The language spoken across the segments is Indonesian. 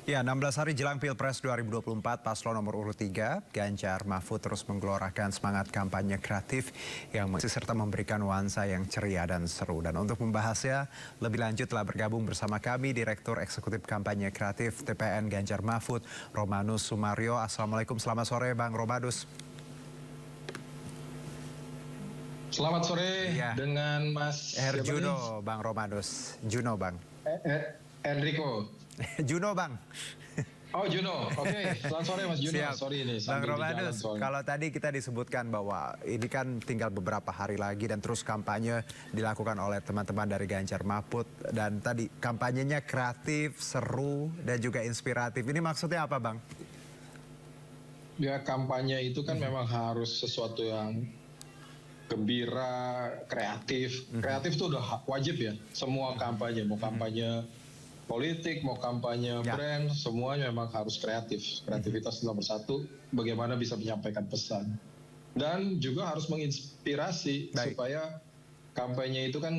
Ya, 16 hari jelang Pilpres 2024, Paslon nomor urut 3, Ganjar Mahfud terus menggelorakan semangat kampanye kreatif yang serta memberikan nuansa yang ceria dan seru. Dan untuk membahasnya lebih lanjut telah bergabung bersama kami Direktur Eksekutif Kampanye Kreatif TPN Ganjar Mahfud, Romanus Sumario. Assalamualaikum, selamat sore Bang Romanus. Selamat sore dengan Mas Juno, Bang Romanus. Juno, Bang. Enrico. Juno, Bang. Oh, Juno. Oke. Selamat sore Mas Juno. Siap. Sorry ini Bang Romanus, kalau tadi kita disebutkan bahwa ini kan tinggal beberapa hari lagi dan terus kampanye dilakukan oleh teman-teman dari Ganjar Mahfud. Dan tadi kampanyenya kreatif, seru, dan juga inspiratif. Ini maksudnya apa, Bang? Ya, kampanye itu kan memang harus sesuatu yang gembira, kreatif. Kreatif itu udah wajib ya. Semua kampanye, mau kampanye politik, mau kampanye brand, semuanya memang harus kreatif. Kreativitas nomor satu, bagaimana bisa menyampaikan pesan. Dan juga harus menginspirasi supaya kampanye itu kan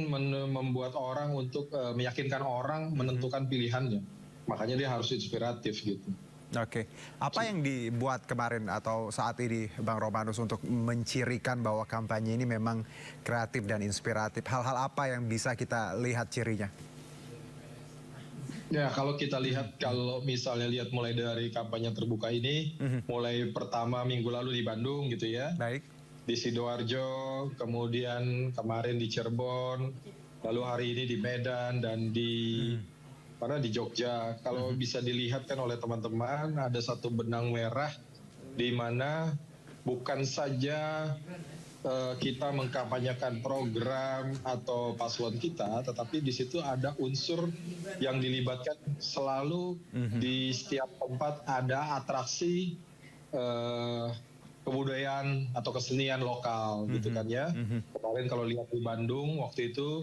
membuat orang untuk meyakinkan orang menentukan pilihannya. Makanya dia harus inspiratif gitu. Oke, apa yang dibuat kemarin atau saat ini Bang Romanus untuk mencirikan bahwa kampanye ini memang kreatif dan inspiratif? Hal-hal apa yang bisa kita lihat cirinya? Ya, kalau kita lihat, kalau misalnya lihat mulai dari kampanye terbuka ini, mulai pertama minggu lalu di Bandung gitu ya. Baik. Di Sidoarjo, kemudian kemarin di Cirebon, lalu hari ini di Medan dan di di Jogja. Kalau bisa dilihat kan oleh teman-teman, ada satu benang merah di mana bukan saja kita mengkampanyekan program atau paslon kita, tetapi di situ ada unsur yang dilibatkan selalu di setiap tempat ada atraksi kebudayaan atau kesenian lokal gitu kan ya. Kemarin kalau lihat di Bandung waktu itu,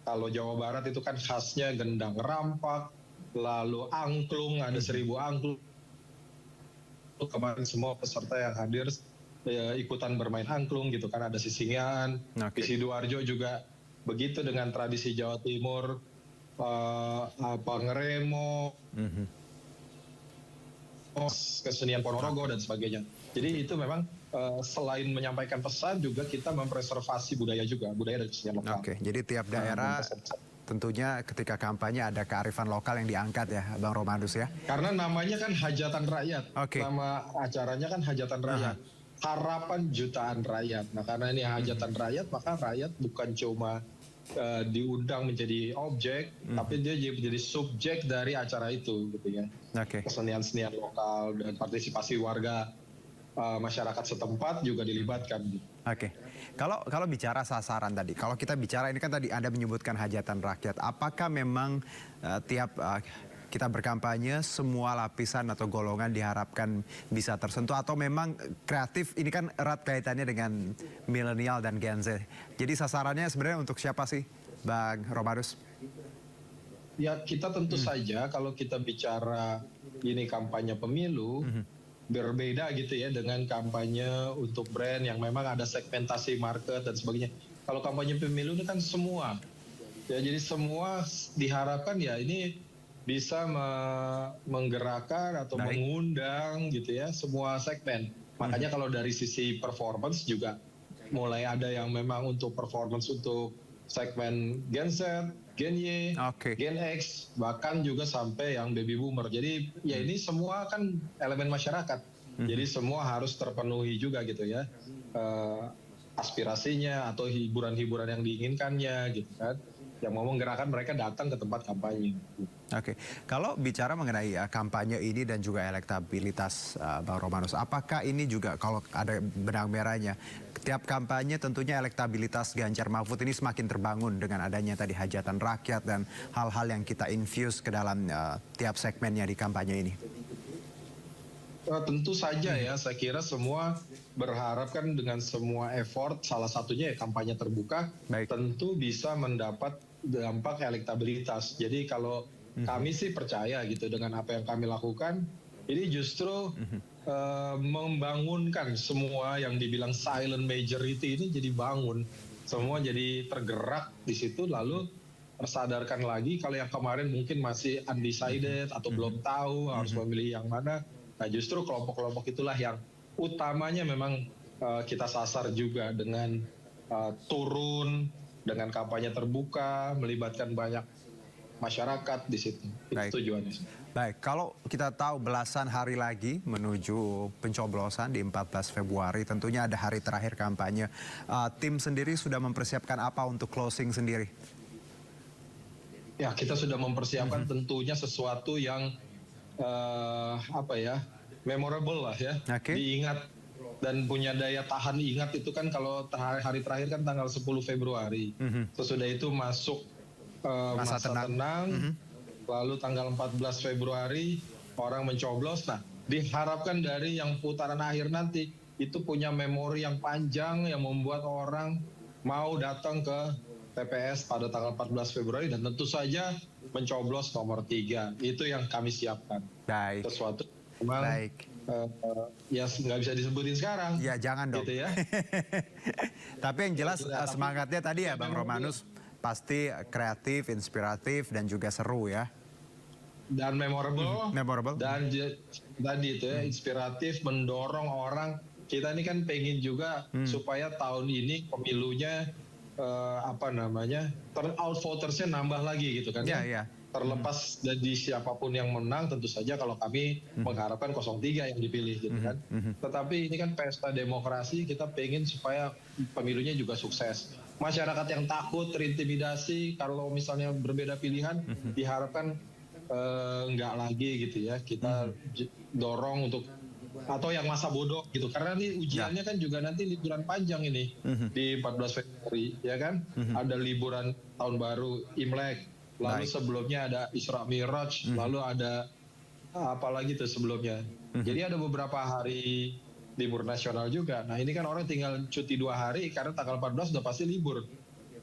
kalau Jawa Barat itu kan khasnya gendang rampak, lalu angklung, ada 1000 angklung. Kemarin semua peserta yang hadir ikutan bermain angklung gitu kan, ada sisingan. Di Sidoarjo juga begitu dengan tradisi Jawa Timur, ngeremo, kesenian Ponorogo dan sebagainya. Jadi itu memang selain menyampaikan pesan juga kita mempreservasi budaya juga, budaya dan kesenian lokal. Oke, jadi tiap daerah tentunya ketika kampanye ada kearifan lokal yang diangkat ya Bang Romanus ya. Karena namanya kan hajatan rakyat. Nama acaranya kan hajatan rakyat. Harapan jutaan rakyat. Nah, karena ini hajatan rakyat, maka rakyat bukan cuma diundang menjadi objek, tapi dia menjadi subjek dari acara itu, gitu ya. Kesenian-kesenian lokal dan partisipasi warga masyarakat setempat juga dilibatkan. Oke, kalau bicara sasaran tadi, kalau kita bicara ini kan tadi Anda menyebutkan hajatan rakyat, apakah memang tiap kita berkampanye semua lapisan atau golongan diharapkan bisa tersentuh atau memang kreatif ini kan erat kaitannya dengan milenial dan Gen Z. Jadi sasarannya sebenarnya untuk siapa sih Bang Romanus? Ya kita tentu saja kalau kita bicara ini kampanye pemilu berbeda gitu ya dengan kampanye untuk brand yang memang ada segmentasi market dan sebagainya. Kalau kampanye pemilu ini kan semua. Ya jadi semua diharapkan ya ini bisa menggerakkan atau mengundang gitu ya semua segmen. Makanya kalau dari sisi performance juga mulai ada yang memang untuk performance untuk segmen Gen Z, Gen Y, Gen X, bahkan juga sampai yang baby boomer. Jadi ya ini semua kan elemen masyarakat. Jadi semua harus terpenuhi juga gitu ya. Aspirasinya atau hiburan-hiburan yang diinginkannya gitu kan. Yang mau menggerakkan mereka datang ke tempat kampanye. Oke, kalau bicara mengenai kampanye ini dan juga elektabilitas Bang Romanus, apakah ini juga kalau ada benang merahnya, tiap kampanye tentunya elektabilitas Ganjar Mahfud ini semakin terbangun dengan adanya tadi hajatan rakyat dan hal-hal yang kita infuse ke dalam tiap segmennya di kampanye ini? Tentu saja ya, saya kira semua berharap kan dengan semua effort, salah satunya ya kampanye terbuka, tentu bisa mendapat dampak elektabilitas. Jadi kalau kami sih percaya gitu dengan apa yang kami lakukan, ini justru membangunkan semua yang dibilang silent majority ini jadi bangun. Semua jadi tergerak di situ lalu tersadarkan lagi kalau yang kemarin mungkin masih undecided atau belum tahu harus memilih yang mana. Nah justru kelompok-kelompok itulah yang utamanya memang kita sasar juga dengan turun, dengan kampanye terbuka, melibatkan banyak masyarakat di situ. Itu Baik. tujuannya. Baik, kalau kita tahu belasan hari lagi menuju pencoblosan di 14 Februari, tentunya ada hari terakhir kampanye. Tim sendiri sudah mempersiapkan apa untuk closing sendiri? Ya, kita sudah mempersiapkan tentunya sesuatu yang memorable lah ya, Oke. diingat dan punya daya tahan ingat itu kan kalau hari terakhir kan tanggal 10 Februari. Sesudah itu masuk Masa masa tenang, lalu tanggal 14 Februari orang mencoblos. Nah, diharapkan dari yang putaran akhir nanti itu punya memori yang panjang yang membuat orang mau datang ke TPS pada tanggal 14 Februari dan tentu saja mencoblos nomor 3. Itu yang kami siapkan. Baik. Sesuatu memang Baik. ya nggak bisa disebutin sekarang. Ya jangan dong. Gitu ya. Tapi yang jelas Tapi- semangatnya tadi ya Bang Romanus pasti kreatif, inspiratif dan juga seru ya. Dan memorable. Memorable. Dan tadi itu ya inspiratif, mendorong orang. Kita ini kan pengen juga supaya tahun ini pemilunya turnout votersnya nambah lagi gitu kan Iya, ya. iya. Terlepas dari siapapun yang menang, tentu saja kalau kami mengharapkan 03 yang dipilih gitu kan. Tetapi ini kan pesta demokrasi, kita pengen supaya pemilunya juga sukses. Masyarakat yang takut, terintimidasi, kalau misalnya berbeda pilihan, diharapkan enggak lagi gitu ya. Kita dorong untuk atau yang masa bodoh gitu, karena ini ujiannya kan juga nanti liburan panjang ini di 14 Februari ya kan. Ada liburan tahun baru Imlek, lalu Baik. sebelumnya ada Isra Miraj, lalu ada apalagi tuh sebelumnya. Jadi ada beberapa hari libur nasional juga. Nah ini kan orang tinggal cuti 2 hari karena tanggal 14 udah pasti libur.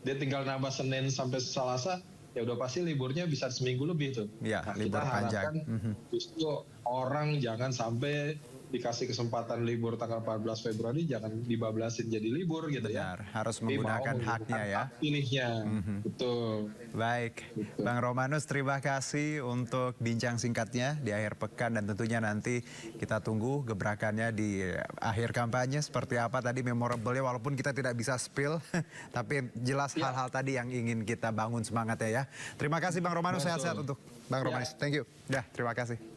Dia tinggal nambah Senin sampai Selasa, ya udah pasti liburnya bisa seminggu lebih tuh. Ya, Nah, libur kita panjang. harapkan justru orang jangan sampai dikasih kesempatan libur tanggal 14 Februari jangan dibablasin jadi libur gitu ya. Benar, harus Tapi menggunakan mau haknya ya. hak pilihnya. Betul. Baik, Gitu. Bang Romanus terima kasih untuk bincang singkatnya di akhir pekan dan tentunya nanti kita tunggu gebrakannya di akhir kampanye seperti apa tadi memorable-nya walaupun kita tidak bisa spill tapi jelas hal-hal tadi yang ingin kita bangun semangatnya ya. Terima kasih Bang Romanus, sehat-sehat untuk Bang Ya. Romanus. Thank you. Ya, terima kasih.